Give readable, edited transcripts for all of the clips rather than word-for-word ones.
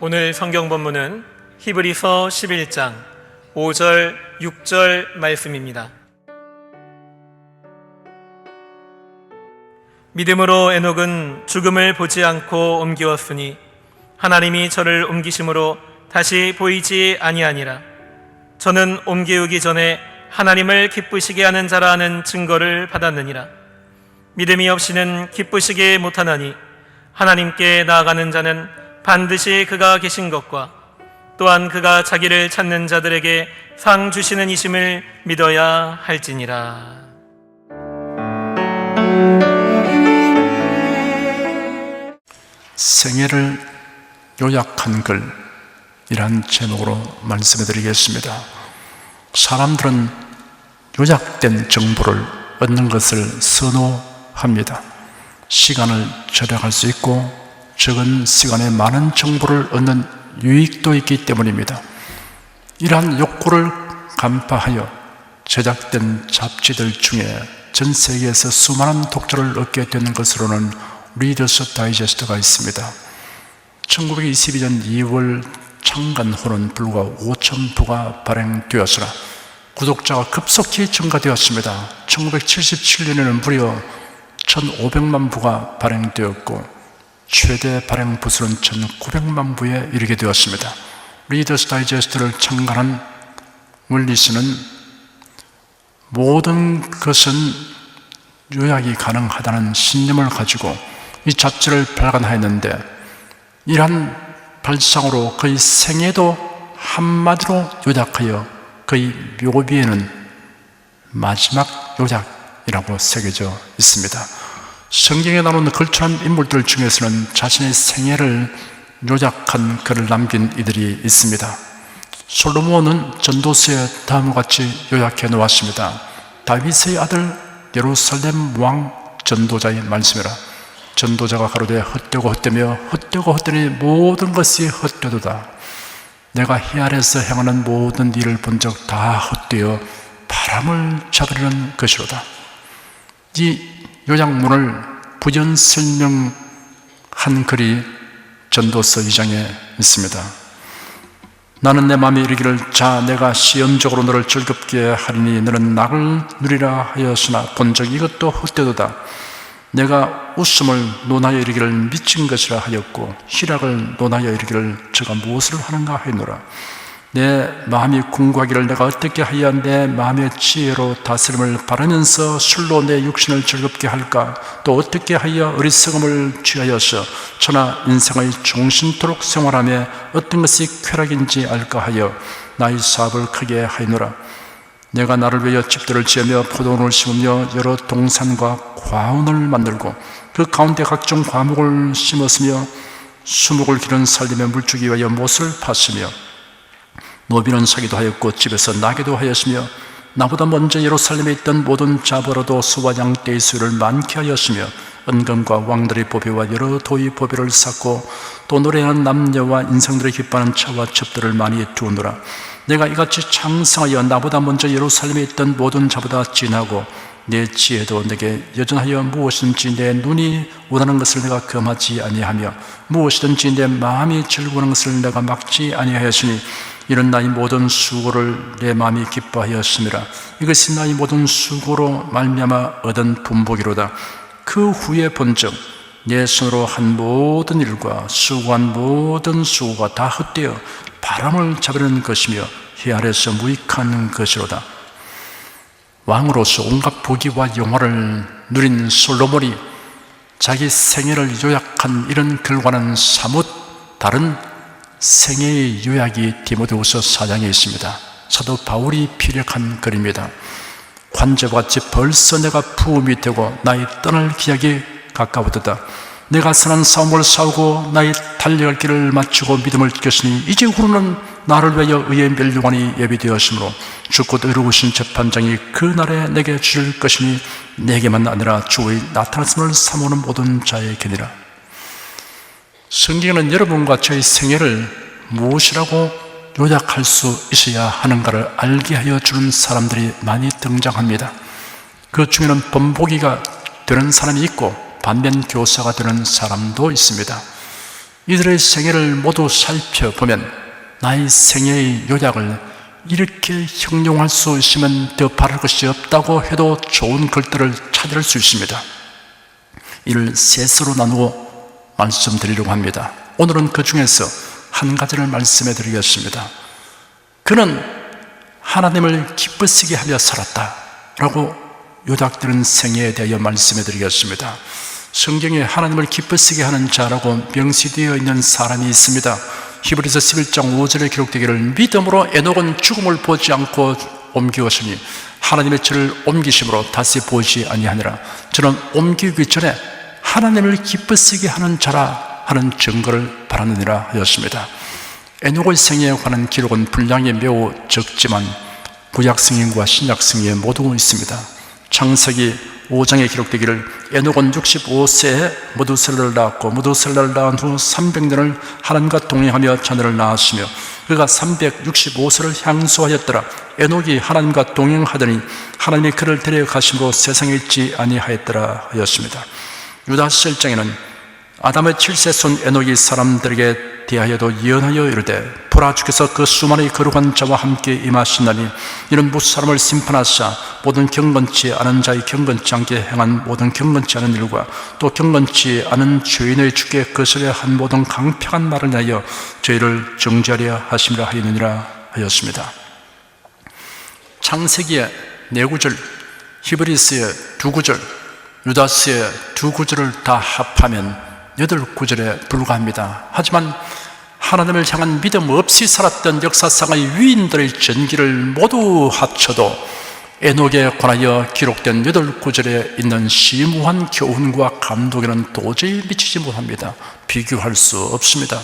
오늘 성경 본문은 히브리서 11장 5절, 6절 말씀입니다. 믿음으로 에녹은 죽음을 보지 않고 옮기었으니 하나님이 저를 옮기심으로 다시 보이지 아니하니라. 저는 옮기우기 전에 하나님을 기쁘시게 하는 자라는 증거를 받았느니라. 믿음이 없이는 기쁘시게 못하나니 하나님께 나아가는 자는 반드시 그가 계신 것과 또한 그가 자기를 찾는 자들에게 상 주시는 이심을 믿어야 할지니라. 생애를 요약한 글이란 제목으로 말씀해 드리겠습니다. 사람들은 요약된 정보를 얻는 것을 선호합니다. 시간을 절약할 수 있고 적은 시간에 많은 정보를 얻는 유익도 있기 때문입니다. 이러한 욕구를 간파하여 제작된 잡지들 중에 전 세계에서 수많은 독자를 얻게 되는 것으로는 리더스 다이제스트가 있습니다. 1922년 2월 창간호는 불과 5,000부가 발행되었으나 구독자가 급속히 증가되었습니다. 1977년에는 무려 1,500만 부가 발행되었고 최대 발행 부수는 1,900만 부에 이르게 되었습니다. 리더스 다이제스트를 창간한 윌리스는 모든 것은 요약이 가능하다는 신념을 가지고 이 잡지를 발간하였는데 이러한 발상으로 그의 생애도 한마디로 요약하여 그의 묘비에는 마지막 요약이라고 새겨져 있습니다. 성경에 나오는 걸출한 인물들 중에서는 자신의 생애를 요약한 글을 남긴 이들이 있습니다. 솔로몬은 전도서에 다음과 같이 요약해 놓았습니다. 다윗의 아들 예루살렘 왕 전도자의 말씀이라. 전도자가 가로되 헛되고 헛되며 헛되고 헛되니 모든 것이 헛되도다. 내가 해 아래에서 행하는 모든 일을 본 적 다 헛되어 바람을 잡으려는 것이로다. 이 요약문을 부연 설명한 글이 전도서 2장에 있습니다. 나는 내 마음에 이르기를 자 내가 시험적으로 너를 즐겁게 하리니 너는 낙을 누리라 하였으나 본적 이것도 헛되도다. 내가 웃음을 논하여 이르기를 미친 것이라 하였고 희락을 논하여 이르기를 저가 무엇을 하는가 하였노라. 내 마음이 궁구하기를 내가 어떻게 하여 내 마음의 지혜로 다스림을 바라면서 술로 내 육신을 즐겁게 할까? 또 어떻게 하여 어리석음을 취하여서 천하 인생의 종신토록 생활하며 어떤 것이 쾌락인지 알까 하여 나의 사업을 크게 하였노라. 내가 나를 위하여 집들을 지으며 포도원을 심으며 여러 동산과 과원을 만들고 그 가운데 각종 과목을 심었으며 수목을 기른 살림에 물주기 위하여 못을 팠으며 노비는 사기도 하였고 집에서 나게도 하였으며 나보다 먼저 예루살렘에 있던 모든 자보로도 소와 양떼의 수를 많게 하였으며 은금과 왕들의 보배와 여러 도의 보배를 쌓고 또 노래하는 남녀와 인생들의 기뻐하는 차와 첩들을 많이 두었노라. 내가 이같이 창성하여 나보다 먼저 예루살렘에 있던 모든 자보다 진하고 내 지혜도 내게 여전하여 무엇이든지 내 눈이 원하는 것을 내가 금하지 아니하며 무엇이든지 내 마음이 즐거워하는 것을 내가 막지 아니하였으니 이런 나의 모든 수고를 내 마음이 기뻐하였음이라. 이것이 나의 모든 수고로 말미암아 얻은 분복이로다. 그 후에 본즉 내 손으로 한 모든 일과 수고한 모든 수고가 다 헛되어 바람을 잡으려는 것이며 해 아래에서 무익한 것이로다. 왕으로서 온갖 부귀와 영화를 누린 솔로몬이 자기 생애를 요약한 이런 글과는 사뭇 다른 생애의 요약이 디모데후서 4장에 있습니다. 사도 바울이 피력한 글입니다. 관제와 같이 벌써 내가 부음이 되고 나의 떠날 기약이 가까워졌다. 내가 선한 싸움을 싸우고 나의 달려갈 길을 마치고 믿음을 지켰으니 이제 후로는 나를 위하여 의의 멸류관이 예비되었으므로 주 곧 의로우신 재판장이 그 날에 내게 주실 것이니 내게만 아니라 주의 나타났음을 사모하는 모든 자에게니라. 성경에는 여러분과 저의 생애를 무엇이라고 요약할 수 있어야 하는가를 알게 하여 주는 사람들이 많이 등장합니다. 그 중에는 본보기가 되는 사람이 있고 반면 교사가 되는 사람도 있습니다. 이들의 생애를 모두 살펴보면 나의 생애의 요약을 이렇게 형용할 수 있으면 더 바랄 것이 없다고 해도 좋은 글들을 찾을 수 있습니다. 이를 셋으로 나누어 말씀드리려고 합니다. 오늘은 그 중에서 한 가지를 말씀해 드리겠습니다. 그는 하나님을 기쁘시게 하며 살았다 라고 요약되는 생애에 대하여 말씀해 드리겠습니다. 성경에 하나님을 기쁘시게 하는 자라고 명시되어 있는 사람이 있습니다. 히브리서 11장 5절에 기록되기를 믿음으로 에녹은 죽음을 보지 않고 옮기었으니 하나님의 저를 옮기심으로 다시 보지 아니하니라. 저는 옮기기 전에 하나님을 기쁘시게 하는 자라 하는 증거를 바라느니라 하였습니다. 에녹의 생애에 관한 기록은 분량이 매우 적지만 구약 성경과 신약 성경에 모두 있습니다. 창세기 5장에 기록되기를 에녹은 65세에 무두셀라를 낳았고 무두셀라를 낳은 후 300년을 하나님과 동행하며 자녀를 낳았으며 그가 365세를 향수하였더라. 에녹이 하나님과 동행하더니 하나님이 그를 데려가심으로 세상에 있지 아니하였더라 하였습니다. 유다서 1장에는 아담의 7세 손 에녹이 사람들에게 대하여도 예언하여 이르되 보라 주께서 그 수많이 거룩한 자와 함께 임하신다니 이는 무수 사람을 심판하사 모든 경건치 않은 자의 경건치 않게 행한 모든 경건치 않은 일과 또 경건치 않은 죄인의 주께 거스려 한 모든 강평한 말을 내어 죄를 정죄하려 하심이라 하였느니라 하였습니다. 창세기의 4구절, 히브리서의 2구절, 유다서의 2구절을 다 합하면 8구절에 불과합니다. 하지만 하나님을 향한 믿음 없이 살았던 역사상의 위인들의 전기를 모두 합쳐도 에녹에 관하여 기록된 8구절에 있는 심오한 교훈과 감동에는 도저히 미치지 못합니다. 비교할 수 없습니다.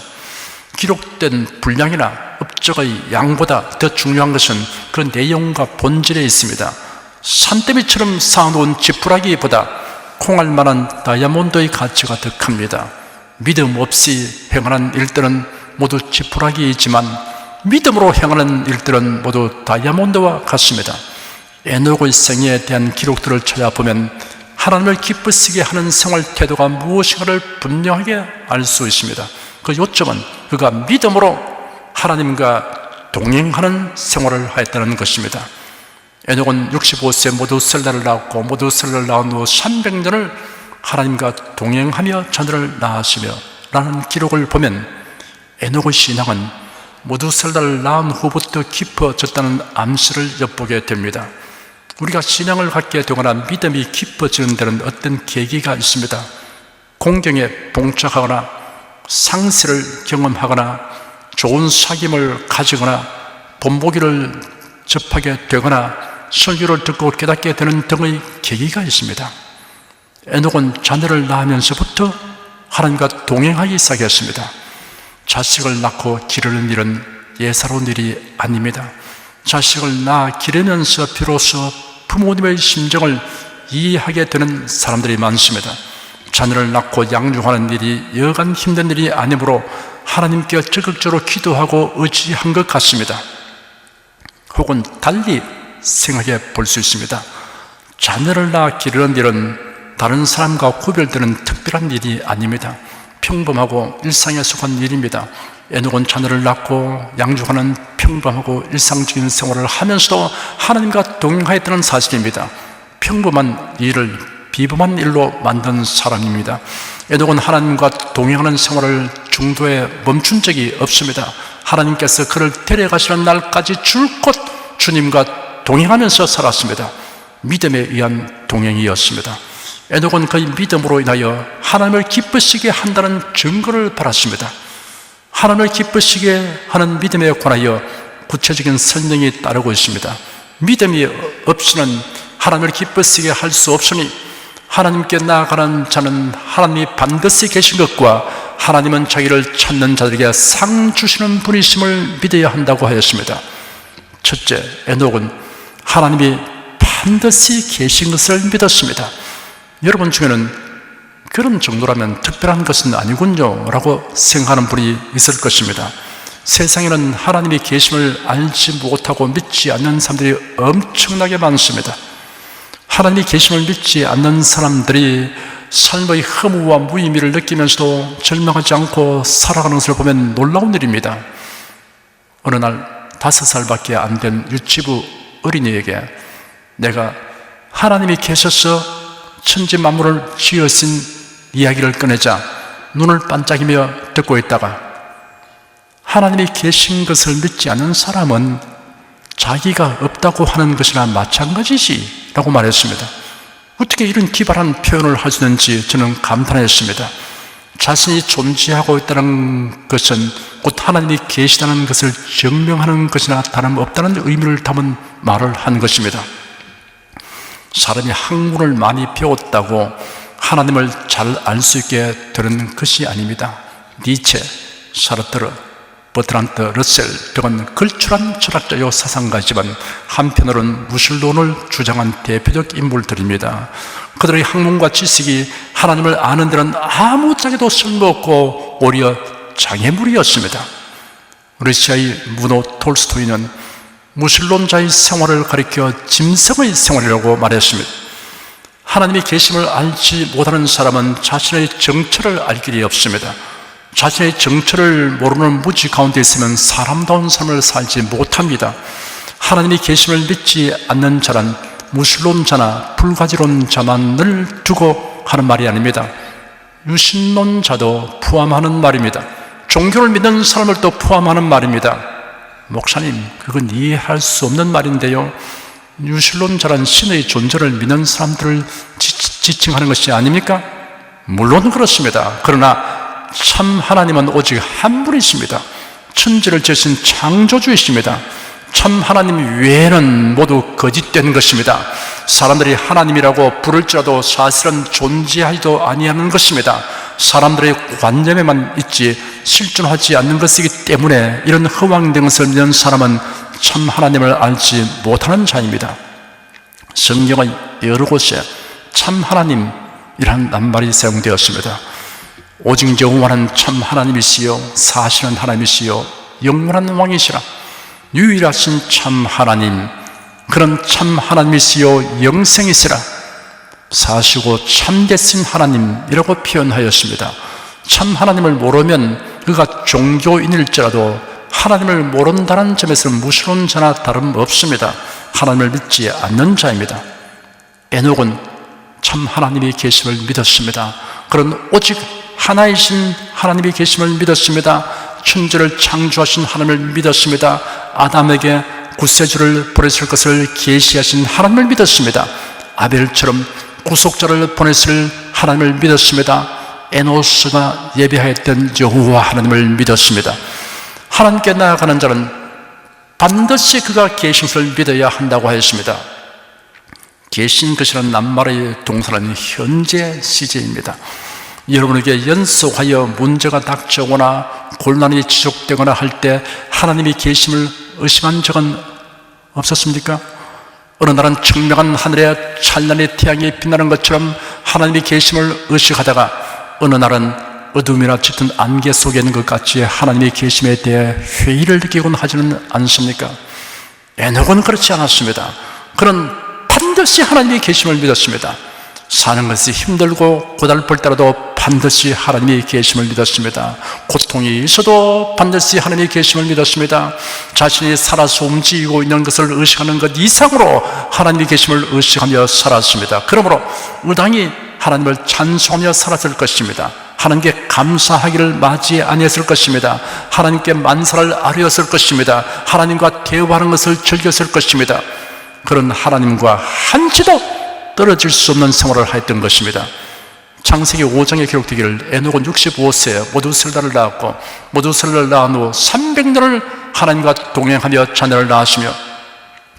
기록된 분량이나 업적의 양보다 더 중요한 것은 그 내용과 본질에 있습니다. 산더미처럼 쌓아놓은 지푸라기보다 콩알 만한 다이아몬드의 가치가 더 큽니다. 믿음 없이 행하는 일들은 모두 지푸라기이지만 믿음으로 행하는 일들은 모두 다이아몬드와 같습니다. 에녹의 생애에 대한 기록들을 찾아보면 하나님을 기쁘시게 하는 생활 태도가 무엇인가를 분명하게 알 수 있습니다. 그 요점은 그가 믿음으로 하나님과 동행하는 생활을 하였다는 것입니다. 에녹은 65세 무두셀라를 낳았고 무두셀라를 낳은 후 300년을 하나님과 동행하며 자녀를 낳았으며 라는 기록을 보면 에녹의 신앙은 무두셀라를 낳은 후부터 깊어졌다는 암시를 엿보게 됩니다. 우리가 신앙을 갖게 되거나 믿음이 깊어지는 데는 어떤 계기가 있습니다. 공경에 봉착하거나 상실을 경험하거나 좋은 사귐을 가지거나 본보기를 접하게 되거나 설교를 듣고 깨닫게 되는 등의 계기가 있습니다. 에녹은 자녀를 낳으면서부터 하나님과 동행하기 시작했습니다. 자식을 낳고 기르는 일은 예사로운 일이 아닙니다. 자식을 낳아 기르면서 비로소 부모님의 심정을 이해하게 되는 사람들이 많습니다. 자녀를 낳고 양육하는 일이 여간 힘든 일이 아니므로 하나님께 적극적으로 기도하고 의지한 것 같습니다. 혹은 달리 생각해 볼 수 있습니다. 자녀를 낳아 기르는 일은 다른 사람과 구별되는 특별한 일이 아닙니다. 평범하고 일상에 속한 일입니다. 에녹은 자녀를 낳고 양육하는 평범하고 일상적인 생활을 하면서도 하나님과 동행하였다는 사실입니다. 평범한 일을 비범한 일로 만든 사람입니다. 에녹은 하나님과 동행하는 생활을 중도에 멈춘 적이 없습니다. 하나님께서 그를 데려가시는 날까지 줄곧 주님과 동행하면서 살았습니다. 믿음에 의한 동행이었습니다. 에녹은 그의 믿음으로 인하여 하나님을 기쁘시게 한다는 증거를 받았습니다. 하나님을 기쁘시게 하는 믿음에 관하여 구체적인 설명이 따르고 있습니다. 믿음이 없이는 하나님을 기쁘시게 할 수 없으니 하나님께 나아가는 자는 하나님이 반드시 계신 것과 하나님은 자기를 찾는 자들에게 상 주시는 분이심을 믿어야 한다고 하였습니다. 첫째, 에녹은 하나님이 반드시 계신 것을 믿었습니다. 여러분 중에는 그런 정도라면 특별한 것은 아니군요 라고 생각하는 분이 있을 것입니다. 세상에는 하나님이 계심을 알지 못하고 믿지 않는 사람들이 엄청나게 많습니다. 하나님이 계심을 믿지 않는 사람들이 삶의 허무와 무의미를 느끼면서도 절망하지 않고 살아가는 것을 보면 놀라운 일입니다. 어느 날 5살밖에 안 된 유치부 어린이에게 내가 하나님이 계셔서 천지 만물을 지으신 이야기를 꺼내자 눈을 반짝이며 듣고 있다가 하나님이 계신 것을 믿지 않는 사람은 자기가 없다고 하는 것이나 마찬가지지 라고 말했습니다. 어떻게 이런 기발한 표현을 할 수 있는지 저는 감탄했습니다. 자신이 존재하고 있다는 것은 곧 하나님이 계시다는 것을 증명하는 것이나 다름없다는 의미를 담은 말을 한 것입니다. 사람이 학문을 많이 배웠다고 하나님을 잘 알 수 있게 되는 것이 아닙니다. 니체, 사르트르, 버트란트 러셀 등은 걸출한 철학자요 사상가지만 한편으로는 무신론을 주장한 대표적 인물들입니다. 그들의 학문과 지식이 하나님을 아는 데는 아무짝에도 쓸모없고 오히려 장애물이었습니다. 러시아의 무노 톨스토이는 무신론자의 생활을 가리켜 짐승의 생활이라고 말했습니다. 하나님이 계심을 알지 못하는 사람은 자신의 정체를 알 길이 없습니다. 자신의 정체를 모르는 무지 가운데 있으면 사람다운 삶을 살지 못합니다. 하나님이 계심을 믿지 않는 자란 무신론자나 불가지론자만을 두고 하는 말이 아닙니다. 유신론자도 포함하는 말입니다. 종교를 믿는 사람을 또 포함하는 말입니다. 목사님, 그건 이해할 수 없는 말인데요. 유신론자란 신의 존재를 믿는 사람들을 지칭하는 것이 아닙니까? 물론 그렇습니다. 그러나 참 하나님은 오직 한 분이십니다. 천지를 지으신 창조주이십니다. 참 하나님 외에는 모두 거짓된 것입니다. 사람들이 하나님이라고 부를지라도 사실은 존재하지도 아니하는 것입니다. 사람들의 관념에만 있지 실존하지 않는 것이기 때문에 이런 허황된 것을 믿는 사람은 참 하나님을 알지 못하는 자입니다. 성경의 여러 곳에 참 하나님이라는 낱말이 사용되었습니다. 오직 여호와는 참 하나님이시요 사실은 하나님이시요 영원한 왕이시라. 유일하신 참 하나님, 그런 참 하나님이시요 영생이시라. 사시고 참되신 하나님이라고 표현하였습니다. 참 하나님을 모르면 그가 종교인일지라도 하나님을 모른다는 점에서는 무신론자나 다름없습니다. 하나님을 믿지 않는 자입니다. 에녹은 참 하나님이 계심을 믿었습니다. 그런 오직 하나이신 하나님이 계심을 믿었습니다. 천지를 창조하신 하나님을 믿었습니다. 아담에게 구세주를 보내실 것을 계시하신 하나님을 믿었습니다. 아벨처럼 구속자를 보내실 하나님을 믿었습니다. 에노스가 예배하였던 여호와 하나님을 믿었습니다. 하나님께 나아가는 자는 반드시 그가 계신 것을 믿어야 한다고 하였습니다. 계신 것이라는 낱말의 동사는 현재 시제입니다. 여러분에게 연속하여 문제가 닥쳐오거나 곤란이 지속되거나 할 때 하나님이 계심을 의심한 적은 없었습니까? 어느 날은 청명한 하늘에 찬란히 태양이 빛나는 것처럼 하나님이 계심을 의식하다가 어느 날은 어둠이나 짙은 안개 속에 있는 것 같이 하나님의 계심에 대해 회의를 느끼곤 하지는 않습니까? 에녹은 그렇지 않았습니다. 그는 반드시 하나님의 계심을 믿었습니다. 사는 것이 힘들고 고달플 때라도 반드시 하나님의 계심을 믿었습니다. 고통이 있어도 반드시 하나님의 계심을 믿었습니다. 자신이 살아서 움직이고 있는 것을 의식하는 것 이상으로 하나님의 계심을 의식하며 살았습니다. 그러므로 의당히 하나님을 찬송하며 살았을 것입니다. 하나님께 감사하기를 맞이 아니했을 것입니다. 하나님께 만사를 아뢰었을 것입니다. 하나님과 대화하는 것을 즐겼을 것입니다. 그런 하나님과 한치도 떨어질 수 없는 생활을 하였던 것입니다. 창세기 5장에 기록되기를 에녹은 65세에 모두셀라를 낳았고 모두셀라를 낳은 후 300년을 하나님과 동행하며 자녀를 낳으시며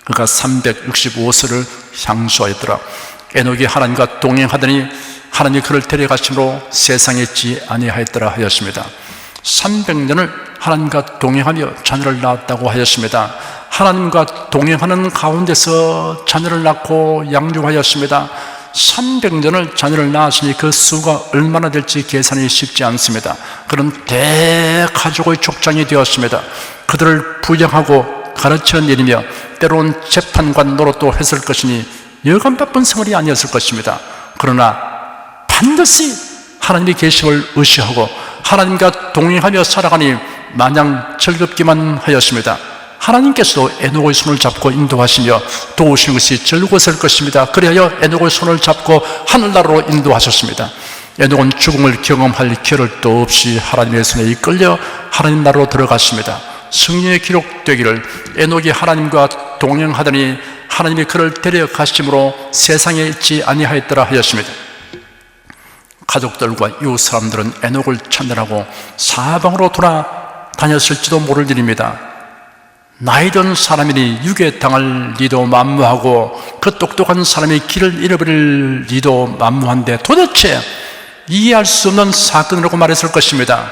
그가 365세를 향수하였더라. 에녹이 하나님과 동행하더니 하나님이 그를 데려가심으로 세상에 있지 아니하였더라 하였습니다. 300년을 하나님과 동행하며 자녀를 낳았다고 하였습니다. 하나님과 동행하는 가운데서 자녀를 낳고 양육하였습니다. 300년을 자녀를 낳았으니 그 수가 얼마나 될지 계산이 쉽지 않습니다. 그런 대가족의 족장이 되었습니다. 그들을 부양하고 가르치는 일이며 때로는 재판관 노릇도 했을 것이니 여간 바쁜 생활이 아니었을 것입니다. 그러나 반드시 하나님의 계심을 의식하고 하나님과 동행하며 살아가니 마냥 즐겁기만 하였습니다. 하나님께서도 에녹의 손을 잡고 인도하시며 도우시는 것이 즐거웠을 것입니다. 그리하여 에녹의 손을 잡고 하늘나라로 인도하셨습니다. 에녹은 죽음을 경험할 겨를도 없이 하나님의 손에 이끌려 하나님 나라로 들어갔습니다. 성경에 기록되기를 에녹이 하나님과 동행하더니 하나님이 그를 데려가심으로 세상에 있지 아니하였더라 하였습니다. 가족들과 이웃 사람들은 에녹을 찾느라고 사방으로 돌아다녔을지도 모를 일입니다. 나이든 사람이니 유괴 당할 리도 만무하고 그 똑똑한 사람이 길을 잃어버릴 리도 만무한데 도대체 이해할 수 없는 사건이라고 말했을 것입니다.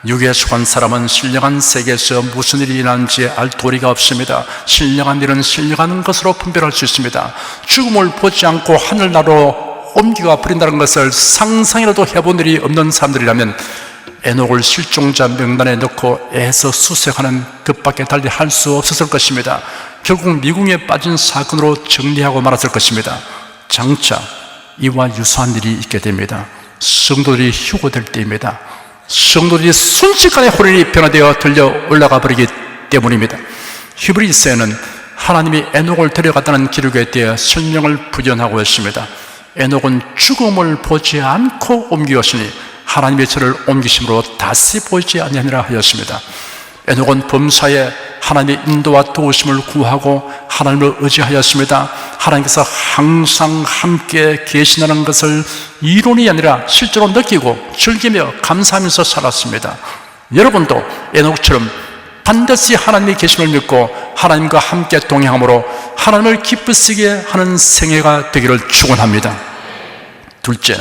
육에 속한 사람은 신령한 세계에서 무슨 일이 일어나는지 알 도리가 없습니다. 신령한 일은 신령한 것으로 분별할 수 있습니다. 죽음을 보지 않고 하늘나라로 옮겨가 버린다는 것을 상상이라도 해본 일이 없는 사람들이라면 에녹을 실종자 명단에 넣고 애서 수색하는 것밖에 달리 할 수 없었을 것입니다. 결국 미궁에 빠진 사건으로 정리하고 말았을 것입니다. 장차 이와 유사한 일이 있게 됩니다. 성도들이 휴고될 때입니다. 성도들이 순식간에 혼인이 변화되어 들려 올라가 버리기 때문입니다. 히브리서에는 하나님이 에녹을 데려갔다는 기록에 대해 설명을 부연하고 있습니다. 에녹은 죽음을 보지 않고 옮기었으니 하나님의 저를 옮기심으로 다시 보이지 아니하니라 하였습니다. 에녹은 범사에 하나님의 인도와 도우심을 구하고 하나님을 의지하였습니다. 하나님께서 항상 함께 계시다는 것을 이론이 아니라 실제로 느끼고 즐기며 감사하면서 살았습니다. 여러분도 에녹처럼 반드시 하나님의 계심을 믿고 하나님과 함께 동행함으로 하나님을 기쁘시게 하는 생애가 되기를 축원합니다. 둘째,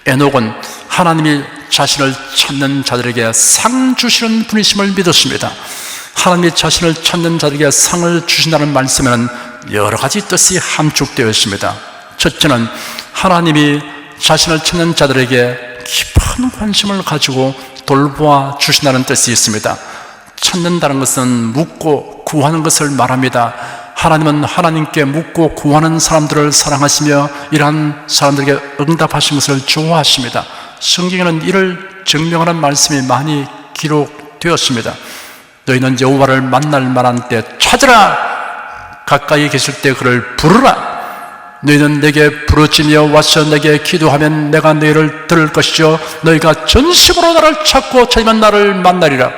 에녹은 하나님이 자신을 찾는 자들에게 상 주시는 분이심을 믿었습니다. 하나님이 자신을 찾는 자들에게 상을 주신다는 말씀에는 여러 가지 뜻이 함축되어 있습니다. 첫째는 하나님이 자신을 찾는 자들에게 깊은 관심을 가지고 돌보아 주신다는 뜻이 있습니다. 찾는다는 것은 묻고 구하는 것을 말합니다. 하나님은 하나님께 묻고 구하는 사람들을 사랑하시며 이러한 사람들에게 응답하신 것을 좋아하십니다. 성경에는 이를 증명하는 말씀이 많이 기록되었습니다. 너희는 여호와를 만날 만한 때 찾으라. 가까이 계실 때 그를 부르라. 너희는 내게 부르짖으며 와서 내게 기도하면 내가 너희를 들을 것이요 너희가 전심으로 나를 찾고 찾으면 나를 만나리라.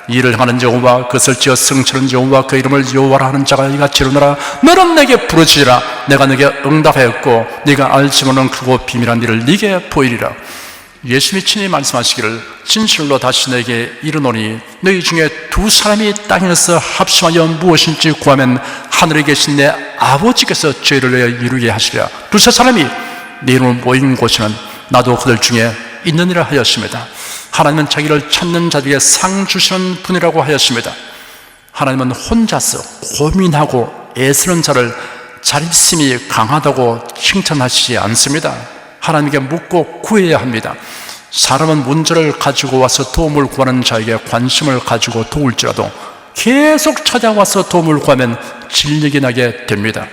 일을 하는 여호와 그것을 지어 성취하는 여호와 그 이름을 여호와라 하는 자가 이같이 이르노라. 너는 내게 부르짖으라. 내가 네게 응답하였고 네가 알지 못하는 크고 비밀한 일을 네게 보이리라. 예수님이 친히 말씀하시기를 진실로 다시 내게 이르노니 너희 중에 두 사람이 땅에서 합심하여 무엇인지 구하면 하늘에 계신 내 아버지께서 죄를 내어 이루게 하시리라. 두세 사람이 내 이름을 모인 곳에는 나도 그들 중에 있느니라 하였습니다. 하나님은 자기를 찾는 자들에게 상 주시는 분이라고 하였습니다. 하나님은 혼자서 고민하고 애쓰는 자를 자립심이 강하다고 칭찬하시지 않습니다. 하나님께 묻고 구해야 합니다. 사람은 문제를 가지고 와서 도움을 구하는 자에게 관심을 가지고 도울지라도 계속 찾아와서 도움을 구하면 진력이 나게 됩니다.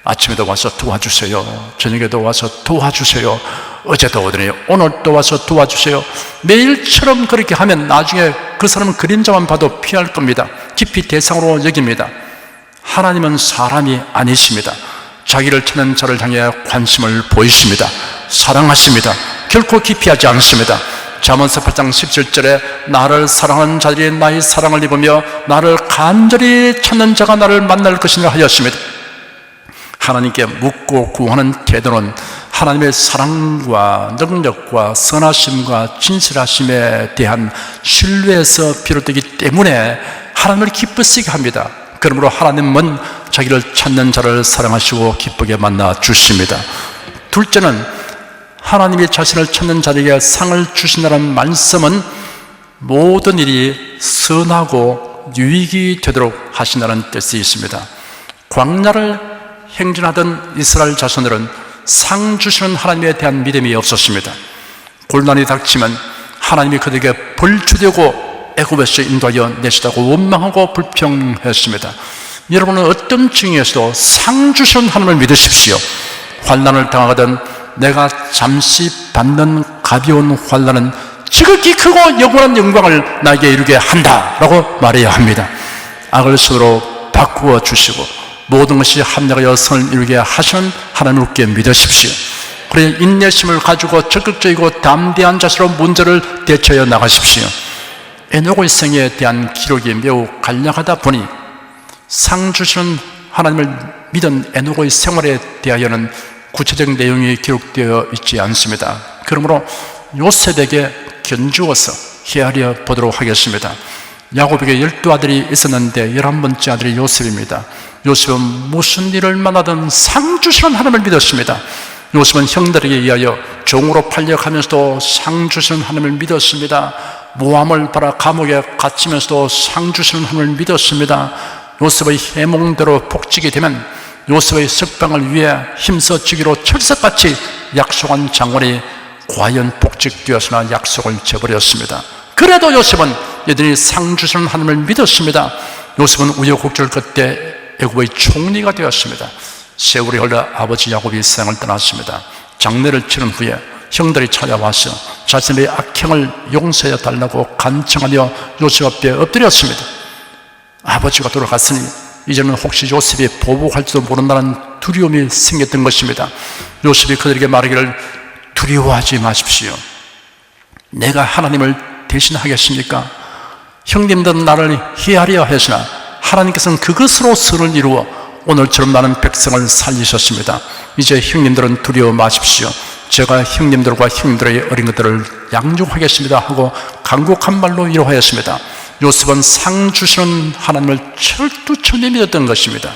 아침에도 와서 도와주세요. 저녁에도 와서 도와주세요. 어제도 오더니 오늘도 와서 도와주세요. 매일처럼 그렇게 하면 나중에 그 사람은 그림자만 봐도 피할 겁니다. 깊이 대상으로 여깁니다. 하나님은 사람이 아니십니다. 자기를 찾는 자를 향해 관심을 보이십니다. 사랑하십니다. 결코 기피하지 않습니다. 잠언서 8장 17절에 나를 사랑하는 자들이 나의 사랑을 입으며 나를 간절히 찾는 자가 나를 만날 것이라 하였습니다. 하나님께 묻고 구하는 태도는 하나님의 사랑과 능력과 선하심과 진실하심에 대한 신뢰에서 비롯되기 때문에 하나님을 기쁘시게 합니다. 그러므로 하나님은 자기를 찾는 자를 사랑하시고 기쁘게 만나 주십니다. 둘째는 하나님이 자신을 찾는 자에게 상을 주신다는 말씀은 모든 일이 선하고 유익이 되도록 하신다는 뜻이 있습니다. 광야를 행진하던 이스라엘 자손들은 상 주시는 하나님에 대한 믿음이 없었습니다. 곤란이 닥치면 하나님이 그들에게 벌주되고 애굽에서 인도하여 내시다고 원망하고 불평했습니다. 여러분은 어떤 중에서도 상 주시는 하나님을 믿으십시오. 환난을 당하든 내가 잠시 받는 가벼운 환난은 지극히 크고 영원한 영광을 나에게 이루게 한다 라고 말해야 합니다. 악을 선으로 바꾸어 주시고 모든 것이 합력하여 선을 이루게 하시는 하나님을 굳게 믿으십시오. 그래 인내심을 가지고 적극적이고 담대한 자세로 문제를 대처해 나가십시오. 에녹의 생애에 대한 기록이 매우 간략하다 보니 상 주시는 하나님을 믿은 에녹의 생활에 대하여는 구체적 내용이 기록되어 있지 않습니다. 그러므로 요셉에게 견주어서 헤아려 보도록 하겠습니다. 야곱에게 12아들이 있었는데 11번째 아들이 요셉입니다. 요셉은 무슨 일을 만나든 상 주시는 하나님을 믿었습니다. 요셉은 형들에게 의하여 종으로 팔려가면서도 상 주시는 하나님을 믿었습니다. 모함을 받아 감옥에 갇히면서도 상 주시는 하나님을 믿었습니다. 요셉의 해몽대로 복직이 되면 요셉의 석방을 위해 힘써 주기로 철석같이 약속한 장관이 과연 복직되었으나 약속을 저버렸습니다. 그래도 요셉은 여전히 상 주시는 하나님을 믿었습니다. 요셉은 우여곡절 끝에 애굽의 총리가 되었습니다. 세월이 흘러 아버지 야곱이 세상을 떠났습니다. 장례를 치른 후에 형들이 찾아와서 자신의 악행을 용서해 달라고 간청하며 요셉 앞에 엎드렸습니다. 아버지가 돌아갔으니 이제는 혹시 요셉이 보복할지도 모른다는 두려움이 생겼던 것입니다. 요셉이 그들에게 말하기를 두려워하지 마십시오. 내가 하나님을 대신하겠습니까? 형님들은 나를 헤아려 하시나 하나님께서는 그것으로 선을 이루어 오늘처럼 많은 백성을 살리셨습니다. 이제 형님들은 두려워 마십시오. 제가 형님들과 형님들의 어린 것들을 양육하겠습니다 하고 간곡한 말로 위로하였습니다. 요셉은 상 주시는 하나님을 철두철미 믿었던 것입니다.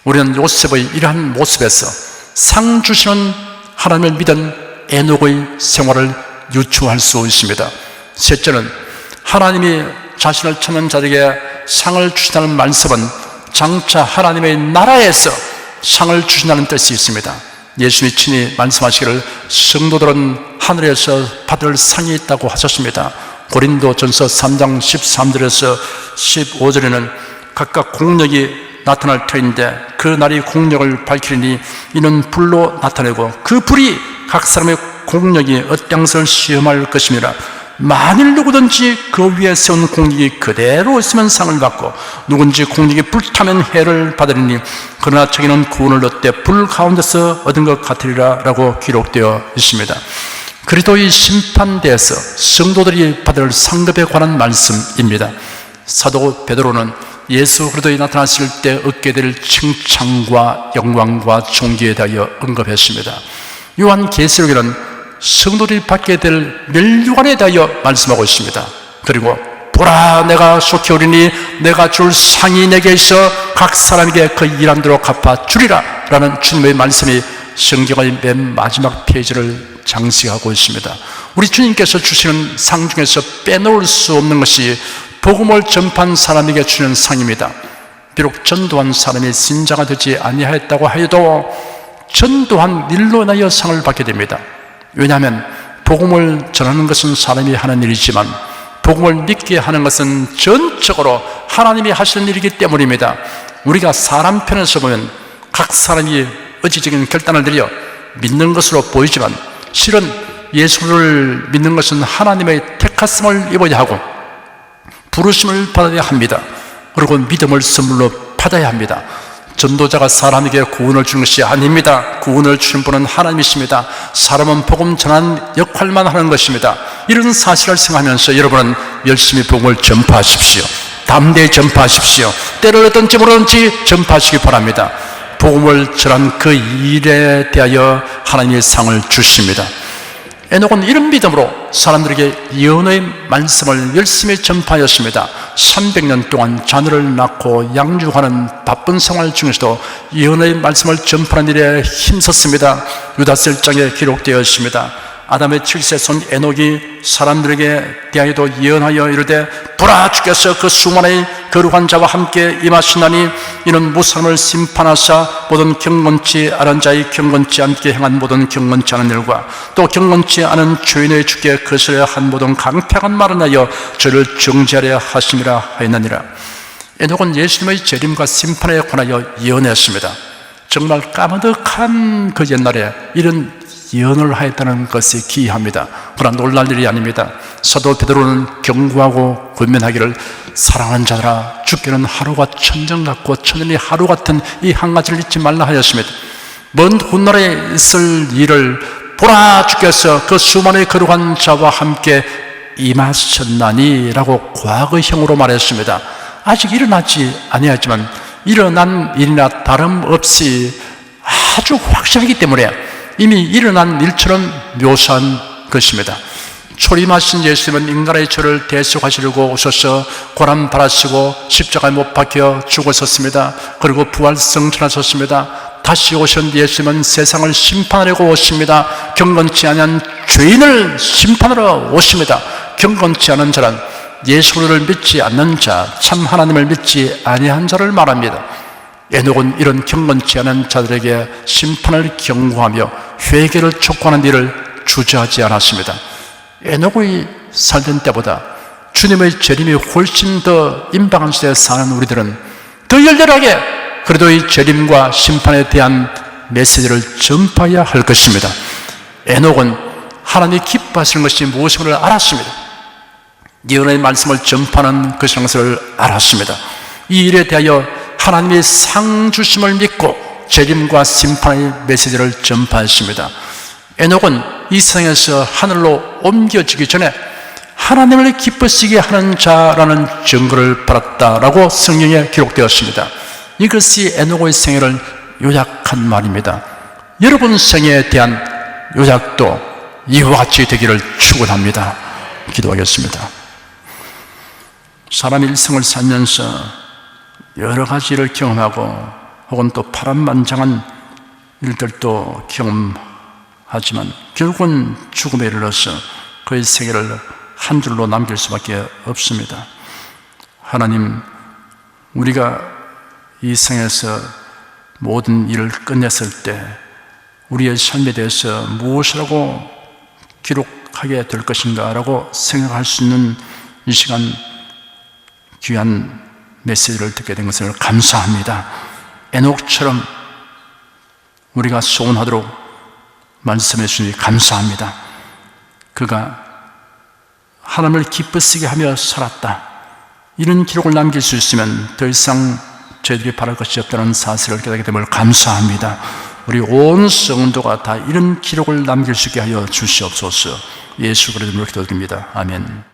우리는 요셉의 이러한 모습에서 상 주시는 하나님을 믿은 에녹의 생활을 유추할 수 있습니다. 셋째는 하나님이 자신을 찾는 자에게 상을 주신다는 말씀은 장차 하나님의 나라에서 상을 주신다는 뜻이 있습니다. 예수님이 친히 말씀하시기를 성도들은 하늘에서 받을 상이 있다고 하셨습니다. 고린도전서 3장 13절에서 15절에는 각각 공력이 나타날 터인데 그 날이 공력을 밝히리니 이는 불로 나타내고 그 불이 각 사람의 공력이 어떤 시험할 것입니다. 만일 누구든지 그 위에 세운 공력이 그대로 있으면 상을 받고 누군지 공력이 불타면 해를 받으리니 그러나 자기는 구원을 얻되 불 가운데서 얻은 것 같으리라 라고 기록되어 있습니다. 그리스도의 심판대에서 성도들이 받을 상급에 관한 말씀입니다. 사도 베드로는 예수 그리스도에 나타났을 때 얻게 될 칭찬과 영광과 존귀에 대하여 언급했습니다. 요한계시록에는 성도들이 받게 될 멸류관에 대하여 말씀하고 있습니다. 그리고 보라 내가 속히 오리니 내가 줄 상이 내게 있어 각 사람에게 그 일한 대로 갚아 주리라 라는 주님의 말씀이 성경의 맨 마지막 페이지를 장식하고 있습니다. 우리 주님께서 주시는 상 중에서 빼놓을 수 없는 것이 복음을 전파한 사람에게 주는 상입니다. 비록 전도한 사람이 신자가 되지 아니하였다고 하여도 전도한 일로 인하여 상을 받게 됩니다. 왜냐하면 복음을 전하는 것은 사람이 하는 일이지만 복음을 믿게 하는 것은 전적으로 하나님이 하시는 일이기 때문입니다. 우리가 사람 편에서 보면 각 사람이 의지적인 결단을 내려 믿는 것으로 보이지만 실은 예수를 믿는 것은 하나님의 택하심을 입어야 하고 부르심을 받아야 합니다. 그리고 믿음을 선물로 받아야 합니다. 전도자가 사람에게 구원을 주는 것이 아닙니다. 구원을 주신 분은 하나님이십니다. 사람은 복음 전하는 역할만 하는 것입니다. 이런 사실을 생각하면서 여러분은 열심히 복음을 전파하십시오. 담대히 전파하십시오. 때를 어떤지 모르는지 전파하시기 바랍니다. 복음을 전한 그 일에 대하여 하나님의 상을 주십니다. 에녹은 이런 믿음으로 사람들에게 예언의 말씀을 열심히 전파하였습니다. 300년 동안 자녀를 낳고 양육하는 바쁜 생활 중에서도 예언의 말씀을 전파하는 일에 힘썼습니다. 유다서 1장에 기록되어 있습니다. 아담의 7세 손 에녹이 사람들에게 대하여도 예언하여 이르되 보라 주께서 그 수많은 거룩한 자와 함께 임하시나니 이는 무사람을 심판하사 모든 경건치 않은 자의 경건치 않게 행한 모든 경건치 않은 일과 또 경건치 않은 죄인의 주께 거스려 한 모든 강팍한 말을 하여 저를 정죄하려 하심이라 하였느니라. 에녹은 예수님의 재림과 심판에 관하여 예언했습니다. 정말 까마득한 그 옛날에 이런 예언을 하였다는 것이 기이합니다. 그러나 놀랄 일이 아닙니다. 사도 베드로는 경고하고 권면하기를 사랑하는 자들아 죽기는 하루가 천정 같고 천년이 하루 같은 이 한 가지를 잊지 말라 하였습니다. 먼 훗날에 있을 일을 보라 주께서 그 수많이 거룩한 자와 함께 임하셨나니 라고 과거형으로 말했습니다. 아직 일어나지 아니하지만 일어난 일이나 다름없이 아주 확실하기 때문에 이미 일어난 일처럼 묘사한 것입니다. 초림하신 예수님은 인간의 죄를 대속하시려고 오셔서 고난 받으시고 십자가에 못 박혀 죽으셨습니다. 그리고 부활승천하셨습니다. 다시 오신 예수님은 세상을 심판하려고 오십니다. 경건치 않은 죄인을 심판하러 오십니다. 경건치 않은 자는 예수를 믿지 않는 자, 참 하나님을 믿지 아니한 자를 말합니다. 에녹은 이런 경건치 않은 자들에게 심판을 경고하며 회개를 촉구하는 일을 주저하지 않았습니다. 에녹의 살던 때보다 주님의 재림이 훨씬 더 임박한 시대에 사는 우리들은 더 열렬하게 그래도 이 재림과 심판에 대한 메시지를 전파해야 할 것입니다. 에녹은 하나님이 기뻐하시는 것이 무엇임을 알았습니다. 예언의 말씀을 전파하는 것을 알았습니다. 이 일에 대하여 하나님의 상 주심을 믿고 재림과 심판의 메시지를 전파했습니다. 에녹은 이 세상에서 하늘로 옮겨지기 전에 하나님을 기쁘시게 하는 자라는 증거를 받았다라고 성경에 기록되었습니다. 이것이 에녹의 생애를 요약한 말입니다. 여러분 생애에 대한 요약도 이와 같이 되기를 축원합니다. 기도하겠습니다. 사람이 일생을 살면서 여러 가지 일을 경험하고 혹은 또 파란만장한 일들도 경험하지만 결국은 죽음에 이르러서 그의 생애를 한 줄로 남길 수밖에 없습니다. 하나님, 우리가 이 생에서 모든 일을 끝냈을 때 우리의 삶에 대해서 무엇이라고 기록하게 될 것인가 라고 생각할 수 있는 이 시간 귀한 메시지를 듣게 된 것을 감사합니다. 에녹처럼 우리가 소원하도록 말씀해 주시니 감사합니다. 그가 하나님을 기쁘시게 하며 살았다, 이런 기록을 남길 수 있으면 더 이상 저희들이 바랄 것이 없다는 사실을 깨닫게 됨을 감사합니다. 우리 온 성도가 다 이런 기록을 남길 수 있게 하여 주시옵소서. 예수 그리스도로 기도드립니다. 아멘.